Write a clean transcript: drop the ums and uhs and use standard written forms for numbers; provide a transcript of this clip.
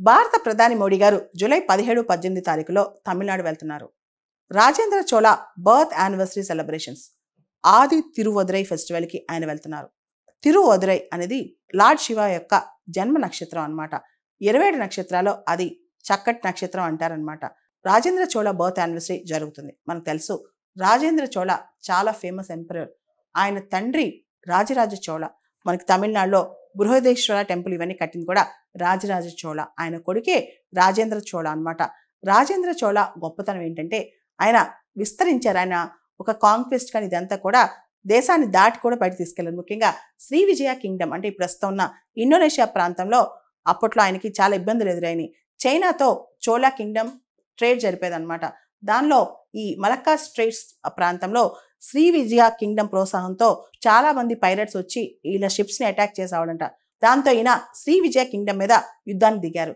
భారత ప్రధాని మోడీ గారు జూలై 17-18 తారీఖులో తమిళనాడు వెళ్తున్నారు. Rajendra Chola birth anniversary celebrations ఆది తిరువదురై ఫెస్టివల్కి ఆయన వెళ్తున్నారు. తిరువదురై అనేది లార్డ్ శివ యొక్క జన్మ నక్షత్రం అన్నమాట. 27 నక్షత్రాల్లో అది చక్కటి నక్షత్రం అంటారనమాట. రాజేంద్ర చోళ బర్త్ యానివర్సరీ జరుగుతుంది. మనకు తెలుసు రాజేంద్ర చోళ చాలా ఫేమస్ ఎంపరర్. ఆయన తండ్రి రాజరాజ చోళ. మనకి తమిళనాడులో బృహదేశ్వర టెంపుల్ ఇవన్నీ కట్టింది కూడా రాజరాజ చోళ. ఆయన కొడుకే రాజేంద్ర చోళ అన్నమాట. రాజేంద్ర చోళ గొప్పతనం ఏంటంటే ఆయన విస్తరించారు. ఆయన ఒక కాంక్వెస్ట్ కానీ ఇదంతా కూడా దేశాన్ని దాటి కూడా బయట తీసుకెళ్లారు. ముఖ్యంగా శ్రీ విజయ కింగ్డమ్ అంటే ప్రస్తుతం ఉన్న ఇండోనేషియా ప్రాంతంలో అప్పట్లో ఆయనకి చాలా ఇబ్బందులు ఎదురైనాయి. చైనాతో చోళా కింగ్డమ్ ట్రేడ్ జరిపేదన్నమాట. దానిలో ఈ మలక్కా స్ట్రైట్స్ ప్రాంతంలో శ్రీ విజయ కింగ్డమ్ ప్రోత్సాహంతో చాలా మంది పైరట్స్ వచ్చి వీళ్ళ షిప్స్ ని అటాక్ చేసేవాడంట. దాంతో ఈయన శ్రీ విజయ కింగ్డమ్ మీద యుద్ధానికి దిగారు.